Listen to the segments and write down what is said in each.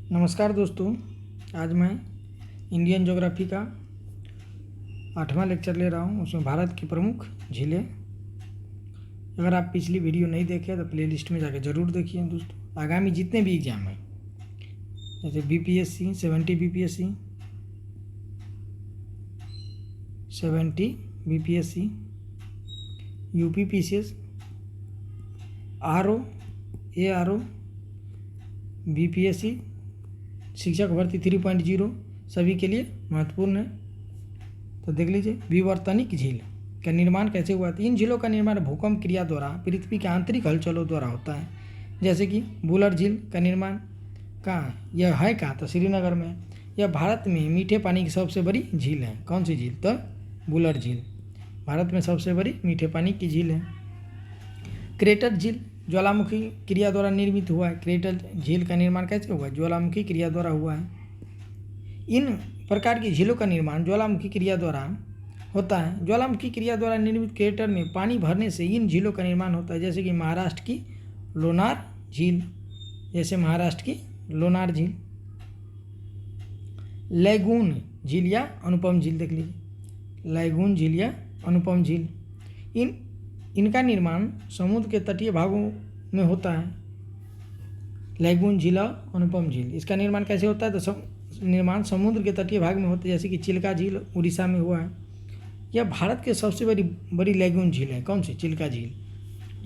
नमस्कार दोस्तों, आज मैं इंडियन ज्योग्राफी का 8वां लेक्चर ले रहा हूँ। उसमें भारत की प्रमुख झीलें। अगर आप पिछली वीडियो नहीं देखे तो प्लेलिस्ट में जाकर ज़रूर देखिए दोस्तों। आगामी जितने भी एग्ज़ाम हैं, जैसे BPSC 70 BPSC 70 BPSC, UP PCS, RO ARO, BPSC, शिक्षक भर्ती 3.0 सभी के लिए महत्वपूर्ण है। तो देख लीजिए, विवर्तनिक झील का निर्माण कैसे हुआ था। इन झीलों का निर्माण भूकंप क्रिया द्वारा पृथ्वी के आंतरिक हलचलों द्वारा होता है। जैसे कि बुलर झील का निर्माण कहाँ है, यह है कहाँ, तो श्रीनगर में। यह भारत में मीठे पानी की सबसे बड़ी झील है। कौन सी झील, तो बुलर झील भारत में सबसे बड़ी मीठे पानी की झील है। क्रेटर झील ज्वालामुखी क्रिया द्वारा निर्मित हुआ है। क्रेटर झील का निर्माण कैसे हुआ, ज्वालामुखी क्रिया द्वारा हुआ है। इन प्रकार की झीलों का निर्माण ज्वालामुखी क्रिया द्वारा होता है। ज्वालामुखी क्रिया द्वारा निर्मित क्रेटर में पानी भरने से इन झीलों का निर्माण होता है। जैसे कि महाराष्ट्र की लोनार झील, लैगून झील या अनुपम झील, देख लीजिए, लैगून झील या अनुपम झील। इनका निर्माण समुद्र के तटीय भागों में होता है। लैगून झील और अनुपम झील, इसका निर्माण कैसे होता है, तो निर्माण समुद्र के तटीय भाग में होता है। जैसे कि चिल्का झील उड़ीसा में हुआ है। यह भारत के सबसे बड़ी लैगून झील है। कौन सी, चिल्का झील,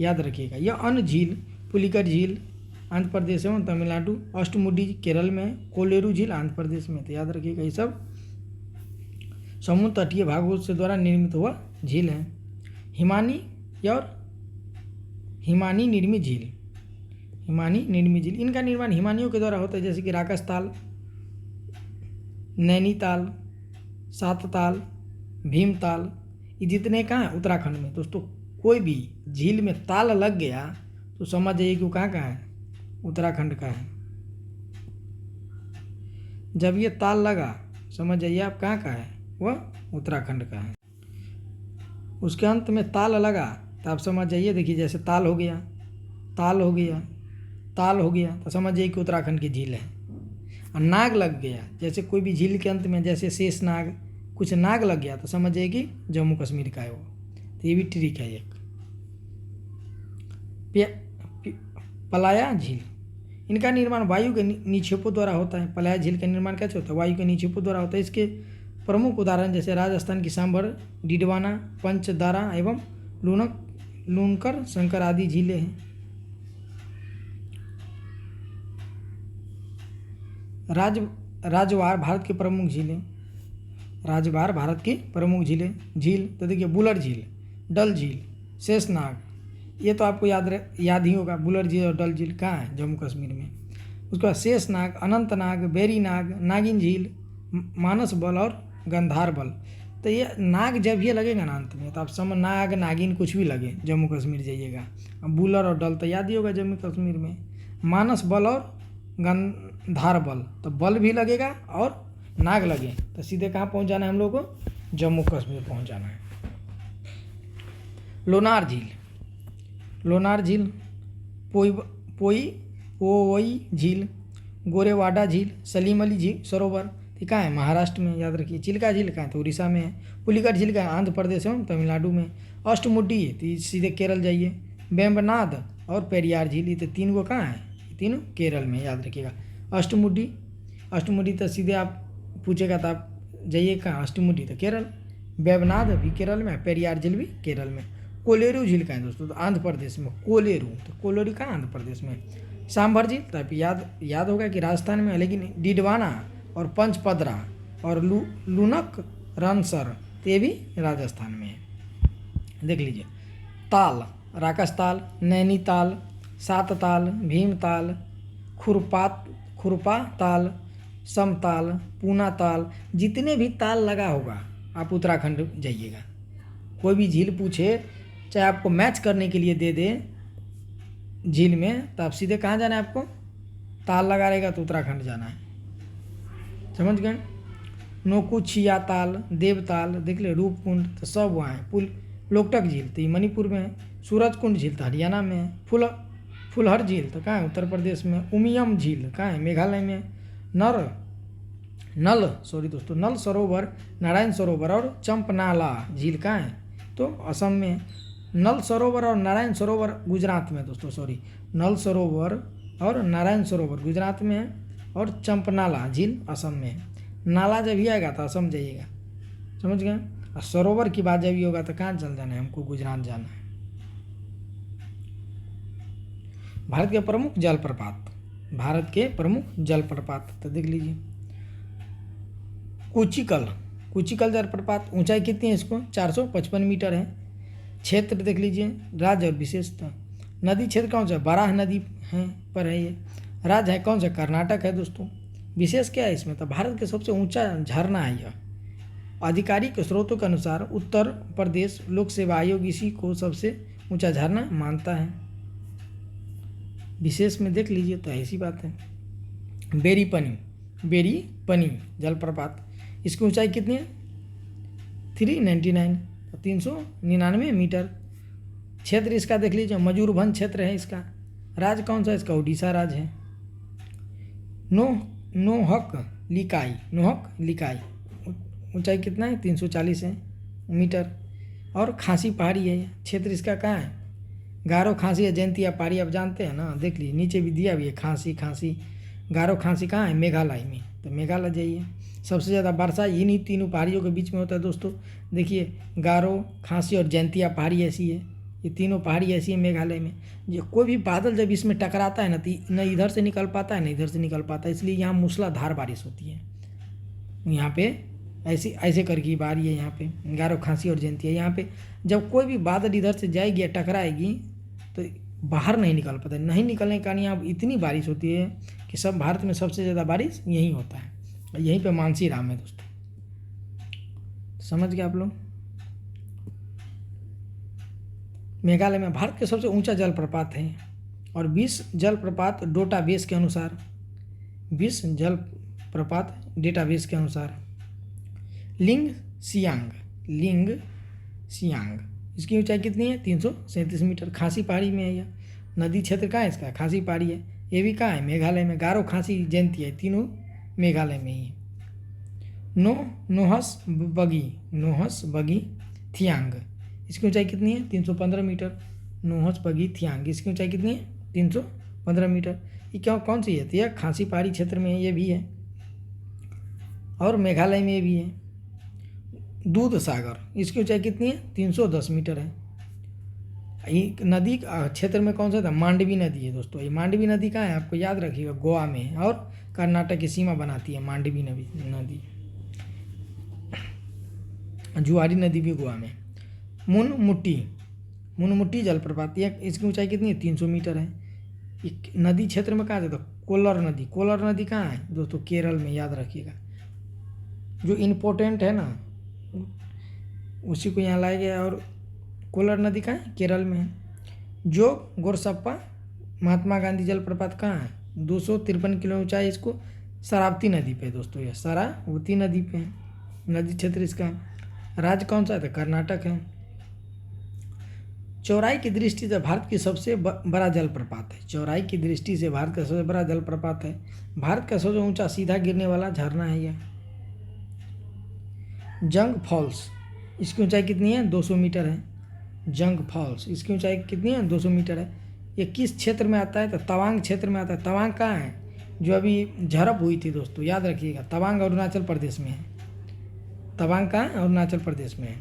याद रखिएगा। यह अन्य झील पुलिकट झील आंध्र प्रदेश एवं तमिलनाडु, अष्टमुडी केरल में, कोलेरू झील आंध्र प्रदेश में। तो याद रखिएगा, ये सब समुद्र तटीय भागों से द्वारा निर्मित हुआ झील है। हिमानी निर्मित झील, इनका निर्माण हिमानियों के द्वारा होता है। जैसे कि राकसताल, नैनीताल, सातताल, भीमताल, ये जितने कहाँ हैं, उत्तराखंड में। दोस्तों, कोई भी झील में ताल लग गया तो समझ जाइए कि वो कहाँ है, उत्तराखंड का है। जब ये ताल लगा समझ जाइए आप कहाँ का है, वह उत्तराखंड का है। उसके अंत में ताल लगा तो आप समझ जाइए, देखिए जैसे ताल हो गया तो समझ जाइए कि उत्तराखंड की झील है। और नाग लग गया, जैसे कोई भी झील के अंत में, जैसे शेष नाग, कुछ नाग लग गया तो समझ जाइए कि जम्मू कश्मीर का है वो। तो ये भी ट्रिक है एक। पलाया झील, इनका निर्माण वायु के निक्षेपों द्वारा होता है। पलाया झील का निर्माण कैसे होता है, वायु के निक्षेपों द्वारा होता है। इसके प्रमुख उदाहरण जैसे राजस्थान की सांभर, डिडवाना, पंचदारा एवं लूनकर शंकर आदि झीलें हैं। राजवार भारत की प्रमुख झीलें। झील तो देखिए, बुलर झील, डल झील, शेषनाग, ये तो आपको याद ही होगा। बुलर झील और डल झील कहाँ है, जम्मू कश्मीर में। उसके बाद शेषनाग, अनंतनाग, बेरीनाग, नागिन झील, मानस बल और गंधार बल। तो ये नाग जब ये लगेगा ना अंत में, तो आप समझ, नाग नागिन कुछ भी लगे, जम्मू कश्मीर जाइएगा। अब बुलर और डल तो याद ही होगा जम्मू कश्मीर में। मानस बल और गंधार बल, तो बल भी लगेगा और नाग लगे तो सीधे कहाँ पहुँच जाना है हम लोग को, जम्मू कश्मीर पहुँच जाना है। लोनार झील, पोई झील, गोरेवाडा झील, सलीम अली झील सरोवर, ठीक है, महाराष्ट्र में, याद रखिए। चिल्का झील कहाँ है, तो उड़ीसा में है। पुलिकट झील का आंध्र प्रदेश एवं तमिलनाडु में। अष्टमुडी है तो सीधे केरल जाइए। वेम्बनाड और पेरियार झील, ये तो तीन को कहाँ है, तीनों केरल में, याद रखिएगा। अष्टमुडी तो सीधे आप पूछेगा तो आप जाइए कहाँ, अष्टमुडी तो केरल, वेम्बनाड भी केरल में, पेरियार झील भी केरल में। कोलेरू झील का है दोस्तों, तो आंध्र प्रदेश में। कोलेरू कहाँ, आंध्र प्रदेश में। सांभर झील तो आप याद होगा कि राजस्थान में है, लेकिन डिडवाना और पंचपदरा और लूनक रनसर, ये भी राजस्थान में है। देख लीजिए, ताल, राकसताल, नैनीताल, सातताल, भीमताल, खुरपा ताल, समताल, पूना ताल, जितने भी ताल लगा होगा आप उत्तराखंड जाइएगा। कोई भी झील पूछे, चाहे आपको मैच करने के लिए दे दे झील में, तो आप सीधे कहाँ जाना है आपको, ताल लगा रहेगा तो उत्तराखंड जाना है, समझ गए। नोकुचिया ताल, देवताल, देख ले, रूपकुंड, तो सब वहाँ है। लोकटक झील तो ये मणिपुर में है। सूरजकुंड झील तो हरियाणा में है। फुलहर झील तो कहाँ है, उत्तर प्रदेश में। उमियम झील कहाँ है, मेघालय में। नल सरोवर, नारायण सरोवर और चंपनाला झील कहाँ है? तो असम में है। नल सरोवर और नारायण सरोवर गुजरात में दोस्तों, सॉरी, नल सरोवर और नारायण सरोवर गुजरात में है और चंपनाला झील असम में है। नाला जब ही आएगा तो असम जाइएगा, समझ गए। और सरोवर की बात जब ही होगा तो कहाँ चल जाना है? हमको गुजरात जाना है। भारत के प्रमुख जलप्रपात, भारत के प्रमुख जलप्रपात तो देख लीजिए। कुचिकल जलप्रपात, ऊंचाई कितनी है इसको? 455 मीटर है। क्षेत्र देख लीजिए, राज्य और विशेषता। नदी क्षेत्र कौन सा? बराह नदी है पर है ये। राज्य है कौन सा? कर्नाटक है दोस्तों। विशेष क्या है इसमें? तो भारत के सबसे ऊंचा झरना है यह। आधिकारिक स्रोतों के अनुसार उत्तर प्रदेश लोक सेवा आयोग इसी को सबसे ऊंचा झरना मानता है। विशेष में देख लीजिए तो ऐसी बात है। बेरीपनी जलप्रपात, इसकी ऊंचाई कितनी है? 399, 399 मीटर। क्षेत्र इसका देख लीजिए, मयूरभंज क्षेत्र है इसका। राज्य कौन सा? इसका उड़ीसा राज्य है। नोहक लिकाई, ऊंचाई कितना है? 340 है मीटर। और खासी पहाड़ी है। क्षेत्र इसका कहाँ है? गारो खासी या जयंतिया पहाड़ी, आप जानते हैं ना, देख लीजिए नीचे भी दिया भी है। खासी गारो खासी कहाँ है? मेघालय में। तो मेघालय जाइए। सबसे ज़्यादा वर्षा इन्हीं तीनों पहाड़ियों के बीच में होता है दोस्तों। देखिए, गारो, खासी और जयंतिया पहाड़ी ऐसी है। ये तीनों पहाड़ी ऐसी है मेघालय में। जो कोई भी बादल जब इसमें टकराता है ना, तो न इधर से निकल पाता है, न इधर से निकल पाता है। इसलिए यहाँ मूसलाधार बारिश होती है। यहाँ पे ऐसे करके बारी है। यहाँ पे गारो, खांसी और जयंतिया। यहाँ पे जब कोई भी बादल इधर से जाएगी या टकराएगी तो बाहर नहीं निकल पाता। नहीं निकलने के कारण यहाँ इतनी बारिश होती है कि सब भारत में सबसे ज़्यादा बारिश यहीं होता है। यहीं पे मानसी राम है दोस्तों, समझ गए आप लोग। मेघालय में भारत के सबसे ऊंचा जलप्रपात है। और 20 जलप्रपात डेटाबेस के अनुसार, 20 जलप्रपात डेटाबेस के अनुसार। लिंग सियांग, इसकी ऊंचाई कितनी है? 337 मीटर। खासी पहाड़ी में है यह। नदी क्षेत्र कहाँ है इसका? खासी पहाड़ी है। ये भी कहाँ है? मेघालय में। गारो, खासी, जयंती है, तीनों मेघालय में ही है। नोहस बगी थियांग, इसकी ऊंचाई कितनी है? 315 मीटर। नोहस बगी थियांग, इसकी ऊंचाई कितनी है? 315 मीटर। ये कौन सी है? तो यह खासी पहाड़ी क्षेत्र में है, ये भी है। और मेघालय में भी है। दूध सागर, इसकी ऊंचाई कितनी है? 310 मीटर है। ये नदी क्षेत्र में कौन सा था? मांडवी नदी है दोस्तों। ये मांडवी नदी कहाँ है? आपको याद रखिएगा, गोवा में है और कर्नाटक की सीमा बनाती है मांडवी नदी। जुआरी नदी भी गोवा में। मुनमुट्टी जलप्रपात, इसकी ऊंचाई कितनी है? 300 मीटर है। नदी क्षेत्र में कहाँ जाता? कोल्लर नदी कहाँ है दोस्तों? केरल में, याद रखिएगा। जो इम्पोर्टेंट है ना उसी को यहाँ लाया गया। और कोल्लर नदी कहाँ है? केरल में है। जो गोरसप्पा महात्मा गांधी जलप्रपात कहाँ है? 253 किलो ऊंचाई, इसको शरावती नदी पे दोस्तों, यह शरावती नदी पे है नदी क्षेत्र इसका। राज्य कौन सा है? तो कर्नाटक है। चौड़ाई की दृष्टि से भारत की सबसे बड़ा जलप्रपात है। चौड़ाई की दृष्टि से भारत का सबसे बड़ा जलप्रपात है। भारत का सबसे ऊंचा सीधा गिरने वाला झरना है यह। जंग फॉल्स, इसकी ऊंचाई कितनी है? 200 मीटर है। जंग फॉल्स, इसकी ऊंचाई कितनी है? 200 मीटर है। ये किस क्षेत्र में आता है? तो तवांग क्षेत्र में आता है। तवांग कहाँ है? जो अभी झड़प हुई थी दोस्तों, याद रखिएगा। तवांग अरुणाचल प्रदेश में है। तवांग कहाँ है? अरुणाचल प्रदेश में है।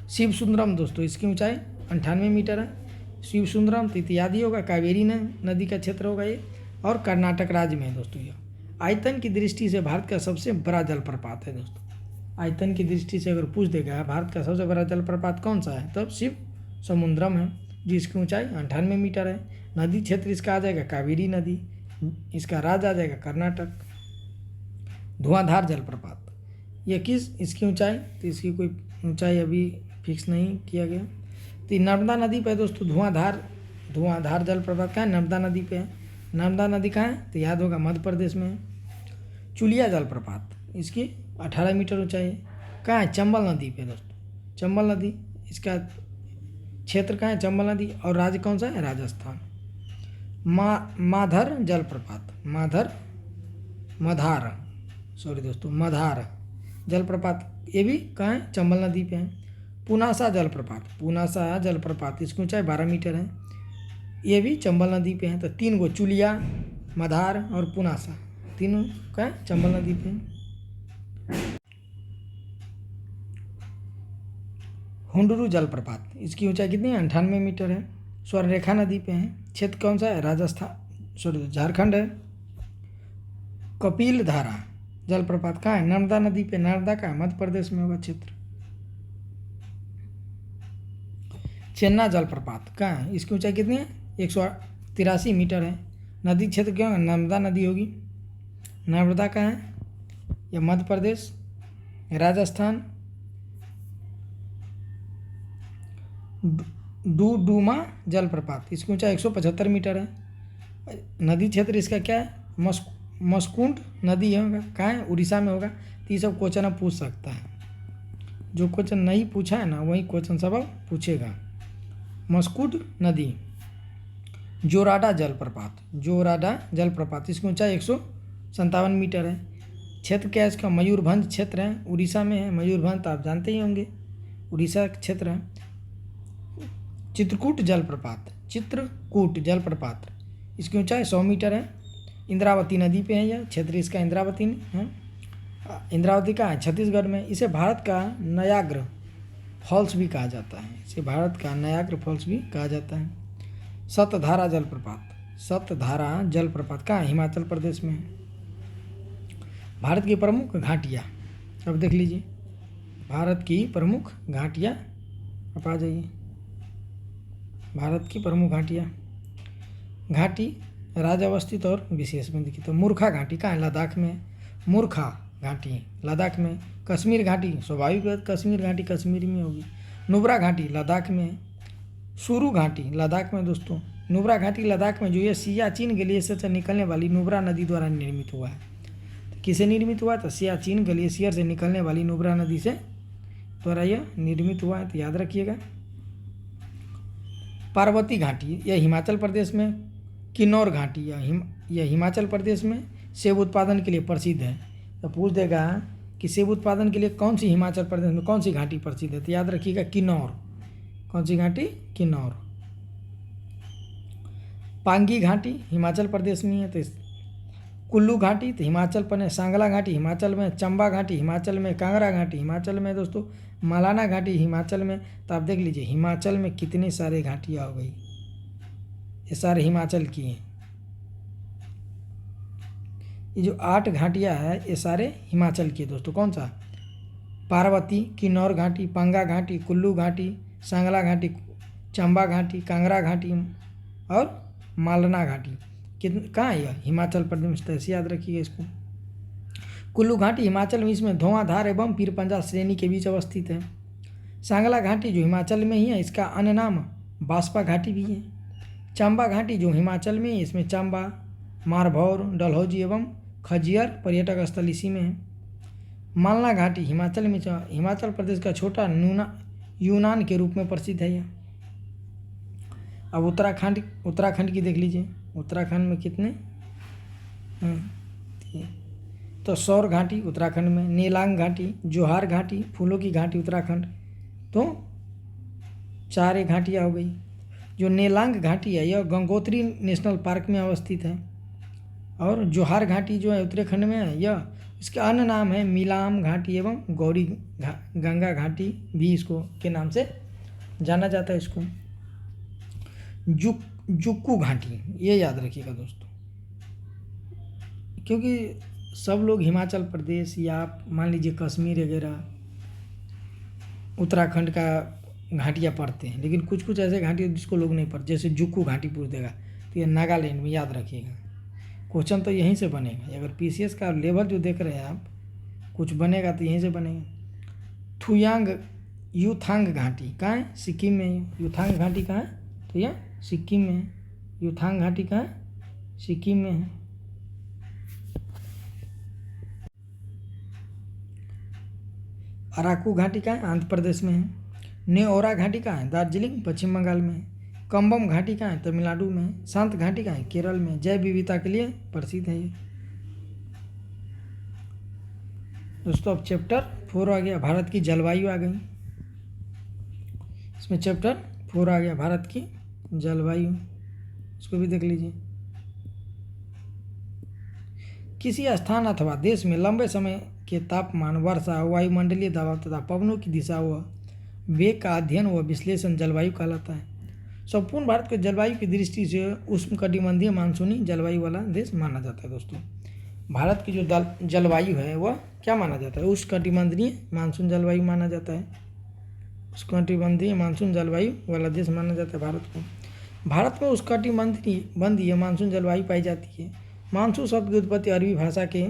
शिव सुंदरम दोस्तों, इसकी ऊंचाई 98 मीटर है। शिव सुंदरम तो याद ही होगा, कावेरी नदी का क्षेत्र होगा ये। और कर्नाटक राज्य में है दोस्तों यह। आयतन की दृष्टि से भारत का सबसे बड़ा जलप्रपात है दोस्तों। आयतन की दृष्टि से अगर पूछ देगा भारत का सबसे बड़ा जलप्रपात कौन सा है, तब शिव समुद्रम है, जिसकी ऊंचाई 98 मीटर है। नदी क्षेत्र इसका आ जाएगा कावेरी नदी। इसका राज्य आ जाएगा कर्नाटक। धुआंधार जलप्रपात, ये इसकी ऊंचाई, तो इसकी कोई ऊंचाई अभी फिक्स नहीं किया गया। तो नर्मदा नदी पे दोस्तों धुआंधार जलप्रपात कहाँ है? नर्मदा नदी पे है। नर्मदा नदी कहाँ है? तो याद होगा, मध्य प्रदेश में है। चुलिया जलप्रपात, इसकी 18 मीटर ऊंचाई है। कहाँ है? चंबल नदी पे दोस्तों। चंबल नदी, इसका क्षेत्र कहाँ है? चंबल नदी। और राज्य कौन सा है? राजस्थान। माधर मधार, सॉरी दोस्तों, मधार जलप्रपात, ये भी कहाँ है, चंबल नदी पे है। पुनासा जलप्रपात, पुनासा जलप्रपात, इसकी ऊंचाई 12 मीटर है, ये भी चंबल नदी पे है। तो 3 गो, चुलिया, मधार और पुनासा, तीनों का है चंबल नदी पे है। हुंडरू जलप्रपात, इसकी ऊंचाई कितनी है, 98 मीटर है, स्वर्णरेखा नदी पे है। क्षेत्र कौन सा है, राजस्थान, सॉरी झारखंड है। कपिल धारा जलप्रपात कहाँ है, नर्मदा नदी पे, नर्मदा का है, मध्य प्रदेश में होगा क्षेत्र। चेन्ना जलप्रपात कहाँ है, इसकी ऊंचाई कितनी है, 183 मीटर है। नदी क्षेत्र क्यों है, नर्मदा नदी होगी। नर्मदा कहाँ है, यह मध्य प्रदेश, राजस्थान। डूडूमा जलप्रपात, इसकी ऊंचाई 175 मीटर है। नदी क्षेत्र इसका क्या है, मस्कुंड नदी होगा, कहाँ है, उड़ीसा में होगा। तो ये सब क्वेश्चन अब पूछ सकता है, जो क्वेश्चन नहीं पूछा है ना वही क्वेश्चन सब अब पूछेगा। मस्कुंड नदी। जोराडा जलप्रपात, जोराडा जलप्रपात, इसकी ऊंचाई 157 मीटर है। क्षेत्र क्या है इसका, मयूरभंज क्षेत्र है, उड़ीसा में है। मयूरभंज तो आप जानते ही होंगे, उड़ीसा क्षेत्र है। चित्रकूट जलप्रपात, चित्रकूट जलप्रपात, इसकी ऊंचाई 100 मीटर है। इंद्रावती नदी पे है यह क्षेत्र, इसका इंद्रावती है। इंद्रावती का है छत्तीसगढ़ में। इसे भारत का नयाग्र फॉल्स भी कहा जाता है, इसे भारत का नयाग्र फॉल्स भी कहा जाता है। सतधारा जलप्रपात, सतधारा जलप्रपात कहाँ है, हिमाचल प्रदेश में है। भारत की प्रमुख घाटियाँ, अब देख लीजिए भारत की प्रमुख घाटियाँ, आप आ जाइए। भारत की प्रमुख घाटियाँ, घाटी राज्य अवस्थित और विशेष में दिखी। तो मूर्खा घाटी कहाँ है, लद्दाख में। मूर्खा घाटी लद्दाख में। कश्मीर घाटी, स्वाभाविक बात कश्मीर घाटी कश्मीर में होगी। नुब्रा घाटी लद्दाख में है। सुरू घाटी लद्दाख में दोस्तों। नुब्रा घाटी लद्दाख में जो ये सियाचिन ग्लेशियर से निकलने वाली नुब्रा नदी द्वारा निर्मित हुआ है। तो किसे निर्मित हुआ, तो सियाचिन ग्लेशियर से निकलने वाली नुब्रा नदी से द्वारा यह निर्मित हुआ है, तो याद रखिएगा। पार्वती घाटी, यह हिमाचल प्रदेश में। किन्नौर घाटी, यह हिमाचल प्रदेश में सेब उत्पादन के लिए प्रसिद्ध है। तो पूछ देगा कि सेब उत्पादन के लिए कौन सी हिमाचल प्रदेश में कौन सी घाटी प्रसिद्ध है, तो याद रखिएगा किन्नौर। कौन सी घाटी, किन्नौर। पांगी घाटी हिमाचल प्रदेश में है। तो कुल्लू घाटी तो हिमाचल पर है। सांगला घाटी हिमाचल में। चंबा घाटी हिमाचल में। कांगड़ा घाटी हिमाचल में दोस्तों। मलाना घाटी हिमाचल में। तो आप देख लीजिए हिमाचल में कितनी सारी घाटियाँ हो गई, ये सारे हिमाचल की हैं। ये जो 8 घाटियाँ हैं ये सारे हिमाचल की है दोस्तों। कौन सा, पार्वती, किन्नौर घाटी, पांगा घाटी, कुल्लू घाटी, सांगला घाटी, चंबा घाटी, कांगड़ा घाटी और मालना घाटी। कहाँ है यह, हिमाचल प्रदेश में। ऐसे याद रखिएगा इसको। कुल्लू घाटी हिमाचल में, इसमें धुआंधार एवं पीरपंजा श्रेणी के बीच अवस्थित है। सांगला घाटी जो हिमाचल में ही है, इसका अन्य नाम बास्पा घाटी भी है। चंबा घाटी जो हिमाचल में है, इसमें चंबा, मारभौर, डलहौजी एवं खजियर पर्यटक स्थल इसी में है। मालना घाटी हिमाचल में, हिमाचल प्रदेश का छोटा यूनान के रूप में प्रसिद्ध है यह। अब उत्तराखंड की देख लीजिए। उत्तराखंड में कितने तो सौर घाटी उत्तराखंड में। नीलांग घाटी, जोहार घाटी, फूलों की घाटी उत्तराखंड। तो 4 घाटियाँ हो गई। जो नेलांग घाटी है यह गंगोत्री नेशनल पार्क में अवस्थित है। और जोहार घाटी जो है उत्तराखंड में है, यह इसका अन्य नाम है मिलाम घाटी एवं गौरी गंगा घाटी भी इसको के नाम से जाना जाता है इसको। जुक्कू घाटी, ये याद रखिएगा दोस्तों, क्योंकि सब लोग हिमाचल प्रदेश या मान लीजिए कश्मीर वगैरह उत्तराखंड का घाटियाँ पढ़ते हैं, लेकिन कुछ कुछ ऐसे घाटी जिसको लोग नहीं पढ़ते, जैसे जुक्कू घाटी पूछ देगा तो ये नागालैंड में, याद रखिएगा। क्वेश्चन तो यहीं से बनेगा, अगर पीसीएस का लेवल जो देख रहे हैं आप, कुछ बनेगा तो यहीं से बनेगा। थुयांग यूथांग घाटी कहाँ है, सिक्किम में। यूथांग घाटी कहाँ है, तो यह सिक्किम में है। यूथांग घाटी कहाँ है, सिक्किम में है। अराकू घाटी कहाँ है, आंध्र प्रदेश में है। नेओरा घाटी कहाँ है, दार्जिलिंग पश्चिम बंगाल में है। कंबम घाटी कहाँ है, तमिलनाडु में है। शांत घाटी कहाँ है, केरल में। जैव विविधता के लिए प्रसिद्ध है ये। दोस्तों अब चैप्टर 4 आ गया, भारत की जलवायु आ गई। इसमें चैप्टर 4 आ गया, भारत की जलवायु, इसको भी देख लीजिए। किसी स्थान अथवा देश में लंबे समय के तापमान, वर्षा, वायुमंडलीय दबाव तथा पवनों की दिशा व वेग का अध्ययन व विश्लेषण जलवायु कहलाता है। संपूर्ण भारत को जलवायु की दृष्टि से उष्णकटिबंधीय मानसूनी जलवायु वाला देश माना जाता है। दोस्तों भारत की जो जलवायु है वह क्या माना जाता है? उष्णकटिबंधीय मानसून जलवायु माना जाता है। उष्णकटिबंधीय मानसून जलवायु वाला देश माना जाता है भारत को। भारत में उष्णकटिबंधीय मानसून जलवायु पाई जाती है। मानसून शब्द की उत्पत्ति अरबी भाषा के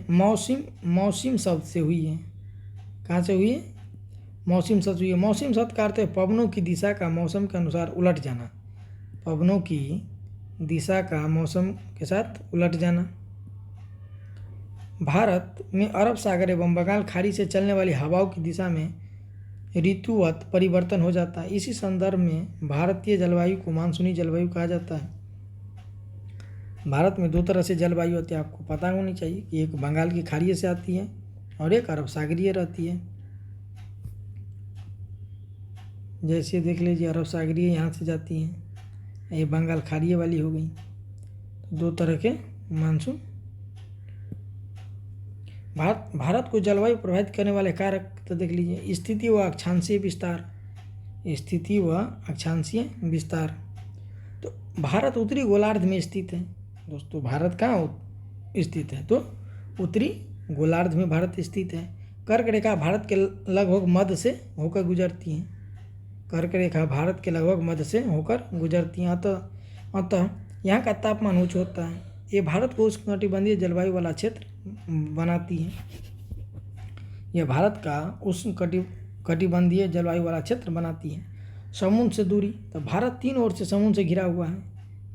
मौसिम शब्द से हुई है। कहाँ से हुई है? मौसिम शब्द हुई है। मौसिम शब्द का अर्थ है पवनों की दिशा का मौसम के अनुसार उलट जाना। पवनों की दिशा का मौसम के साथ उलट जाना। भारत में अरब सागर एवं बंगाल खाड़ी से चलने वाली हवाओं की दिशा में ऋतुवत परिवर्तन हो जाता है। इसी संदर्भ में भारतीय जलवायु को मानसूनी जलवायु कहा जाता है। भारत में 2 तरह से जलवायु होती है, आपको पता होनी चाहिए कि एक बंगाल की खाड़ी से आती है और एक अरब सागरीय रहती है। जैसे देख लीजिए, अरब सागरीय यहाँ से जाती है, ये बंगाल खाड़ीय वाली हो गई। तो 2 तरह के मानसून। भारत को जलवायु प्रभावित करने वाले कारक तो देख लीजिए, स्थिति व अक्षांशीय विस्तार। स्थिति व अक्षांशीय विस्तार। तो भारत उत्तरी गोलार्ध में स्थित है। दोस्तों भारत कहाँ स्थित है? तो उत्तरी गोलार्ध में भारत स्थित है। कर्क रेखा भारत के लगभग मध्य से होकर गुजरती है। कर्क रेखा भारत के लगभग मध्य से होकर गुजरती है। अतः यहाँ का तापमान उच्च होता है। ये भारत को उष्णकटिबंधीय जलवायु वाला क्षेत्र बनाती है। यह भारत का उष्णकटिबंधीय जलवायु वाला क्षेत्र बनाती है। समुद्र से दूरी, तो भारत 3 ओर से समुद्र से घिरा हुआ है।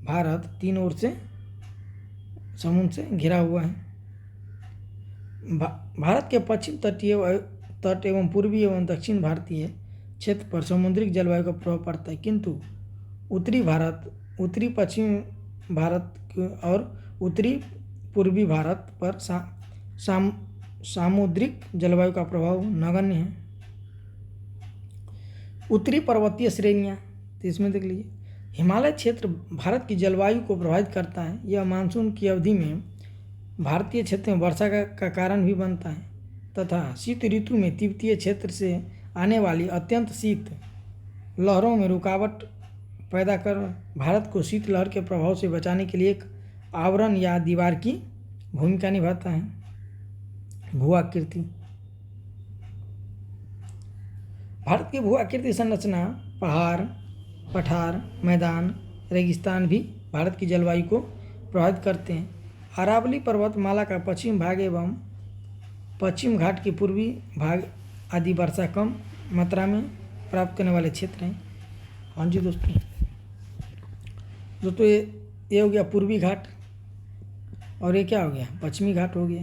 भारत 3 ओर से समुद्र से घिरा हुआ है। भारत के पश्चिम तट एवं पूर्वी एवं दक्षिण भारतीय क्षेत्र पर समुद्रिक जलवायु का प्रभाव पड़ता है, किंतु उत्तरी पश्चिम भारत और उत्तरी पूर्वी भारत पर सामुद्रिक जलवायु का प्रभाव नगण्य है। उत्तरी पर्वतीय श्रेणियाँ, तो इसमें देख लीजिए, हिमालय क्षेत्र भारत की जलवायु को प्रभावित करता है। यह मानसून की अवधि में भारतीय क्षेत्र में वर्षा का कारण भी बनता है तथा शीत ऋतु में तिब्बतीय क्षेत्र से आने वाली अत्यंत शीत लहरों में रुकावट पैदा कर भारत को शीतलहर के प्रभाव से बचाने के लिए एक आवरण या दीवार की भूमिका निभाता है। भू-आकृति। भारत की भू-आकृति संरचना पहाड़, पठार, मैदान, रेगिस्तान भी भारत की जलवायु को प्रभावित करते हैं। अरावली पर्वतमाला का पश्चिम भाग एवं पश्चिम घाट के पूर्वी भाग आदि वर्षा कम मात्रा में प्राप्त करने वाले क्षेत्र हैं। हाँ जी दोस्तों, ये हो गया पूर्वी घाट और ये क्या हो गया? पश्चिमी घाट हो गया।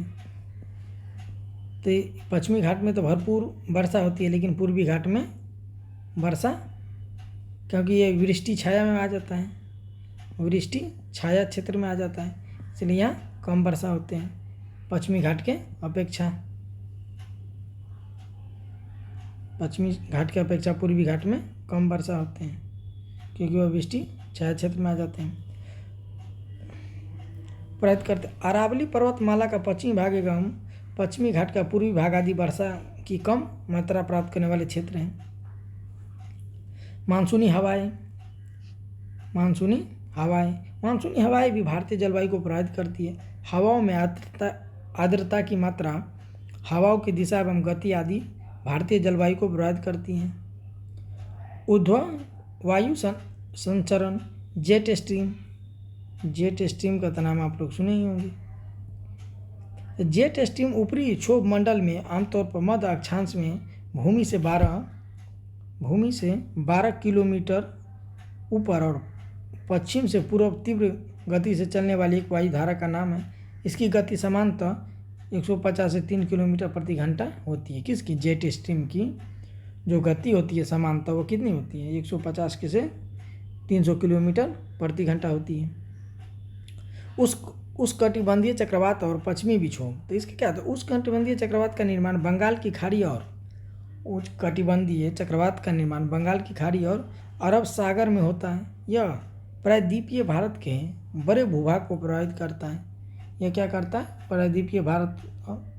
तो पश्चिमी घाट में तो भरपूर वर्षा होती है, लेकिन पूर्वी घाट में वर्षा, क्योंकि ये वृष्टि छाया में आ जाता है, वृष्टि छाया क्षेत्र में आ जाता है, इसलिए यहाँ कम वर्षा होते हैं पश्चिमी घाट के अपेक्षा। पश्चिमी घाट के अपेक्षा पूर्वी घाट में कम वर्षा होते हैं, क्योंकि वह वृष्टि छाया क्षेत्र में आ जाते हैं, प्रभावित करते। अरावली पर्वतमाला का पश्चिमी भाग एवं पश्चिमी घाट का पूर्वी भाग आदि वर्षा की कम मात्रा प्राप्त करने वाले क्षेत्र हैं। मानसूनी हवाएं भी भारतीय जलवायु को प्रभावित करती है। हवाओं में आर्द्रता की मात्रा, हवाओं की दिशा एवं गति आदि भारतीय जलवायु को प्रभावित करती हैं। ऊर्ध्व वायु संचरण, जेट स्ट्रीम का तो नाम आप लोग सुने ही होंगे। जेट स्ट्रीम ऊपरी क्षोभ मंडल में आमतौर पर मध्य अक्षांश में भूमि से 12 किलोमीटर ऊपर और पश्चिम से पूर्व तीव्र गति से चलने वाली एक वायुधारा का नाम है। इसकी गति सामान्यतः 150 से 3 किलोमीटर प्रति घंटा होती है। किसकी? जेट स्ट्रीम की जो गति होती है सामान्यतः वो कितनी होती है? 150 से 300 किलोमीटर प्रति घंटा होती है। उष्णकटिबंधीय चक्रवात और पश्चिमी विक्षोभ। तो इसका क्या होता है? उष्णकटिबंधीय चक्रवात का निर्माण बंगाल की खाड़ी और उष्णकटिबंधीय चक्रवात का निर्माण बंगाल की खाड़ी और अरब सागर में होता है। यह प्रायद्वीपीय भारत के बड़े भूभाग को प्रभावित करता है। यह क्या करता है? प्रायद्वीपीय भारत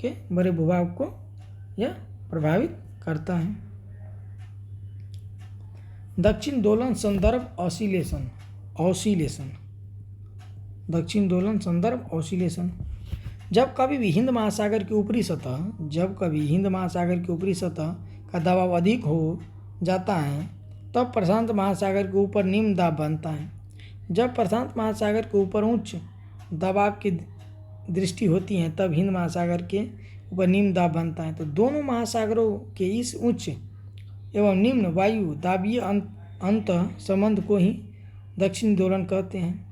के बड़े भूभाग को यह प्रभावित करता है। दक्षिण दोलन संदर्भ ऑसिलेशन। दक्षिण दोलन संदर्भ ऑसिलेशन। जब कभी भी हिंद महासागर की ऊपरी सतह का दबाव अधिक हो जाता है तब प्रशांत महासागर के ऊपर निम्न दाब बनता है। जब प्रशांत महासागर के ऊपर उच्च दबाव की दृष्टि होती है तब हिंद महासागर के ऊपर निम्न दाब बनता है। तो दोनों महासागरों के इस उच्च एवं निम्न वायु दाबीय अंत संबंध को ही दक्षिण दोलन कहते हैं।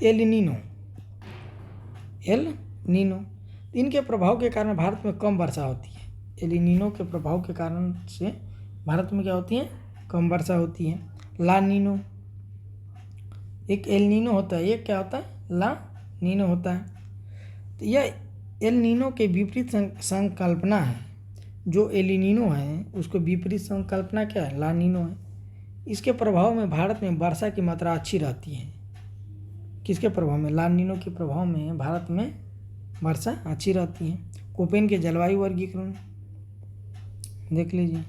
एल नीनो इनके प्रभाव के कारण भारत में कम वर्षा होती है। एल नीनो के प्रभाव के कारण से भारत में क्या होती है? कम वर्षा होती है। ला नीनो, एक एल नीनो होता है, एक क्या होता है? ला नीनो होता है। तो यह एल नीनो के विपरीत संकल्पना है। जो एल नीनो है उसको विपरीत संकल्पना क्या है? ला नीनो है। इसके प्रभाव में भारत में वर्षा की मात्रा अच्छी रहती है। किसके प्रभाव में? ला नीनो के प्रभाव में भारत में वर्षा अच्छी रहती है। कोपेन के जलवायु वर्गीकरण देख लीजिए।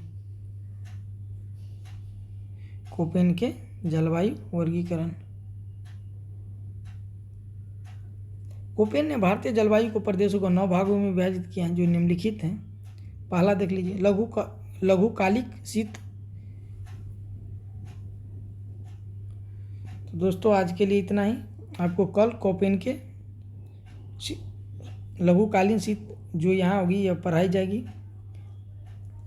कोपेन के जलवायु वर्गीकरण। कोपेन ने भारतीय जलवायु को प्रदेशों को 9 भागों में विभाजित किया है जो निम्नलिखित हैं। पहला देख लीजिए, लघुकालिक शीत। तो दोस्तों आज के लिए इतना ही। आपको कल कोपेन के लघुकालीन शीत जो यहाँ होगी यह पढ़ाई जाएगी।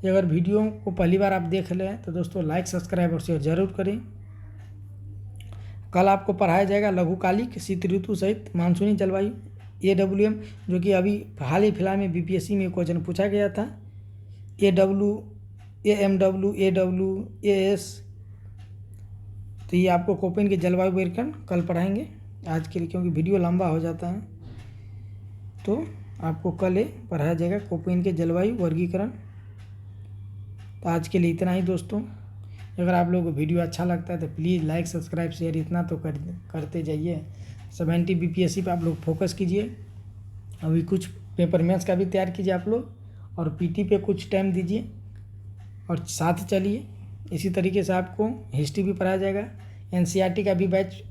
अगर वीडियो को पहली बार आप देख लें तो दोस्तों लाइक, सब्सक्राइब और शेयर जरूर करें। कल आपको पढ़ाया जाएगा लघुकालिक शीत ऋतु सहित मानसूनी जलवायु AWM, जो कि अभी हाल ही फिलहाल में BPSC में क्वेश्चन पूछा गया था। AMW, AW, AS। तो ये आपको कोपेन के जलवायु वर्गीकरण कल पढ़ाएंगे। आज के लिए क्योंकि वीडियो लंबा हो जाता है तो आपको कल पढ़ाया जाएगा कोपेन के जलवायु वर्गीकरण। तो आज के लिए इतना ही दोस्तों। अगर आप लोगों को वीडियो अच्छा लगता है तो प्लीज़ लाइक, सब्सक्राइब, शेयर इतना तो करते जाइए। 70 BPSC पे आप लोग फोकस कीजिए। अभी कुछ पेपर मैथ्स का भी तैयार कीजिए आप लोग, और PT पे कुछ टाइम दीजिए और साथ चलिए। इसी तरीके से आपको हिस्ट्री भी पढ़ाया जाएगा। NCERT का भी बैच,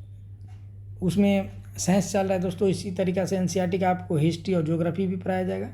उसमें साइंस चल रहा है दोस्तों। इसी तरीक़े से NCERT का आपको हिस्ट्री और ज्योग्राफी भी पढ़ाया जाएगा।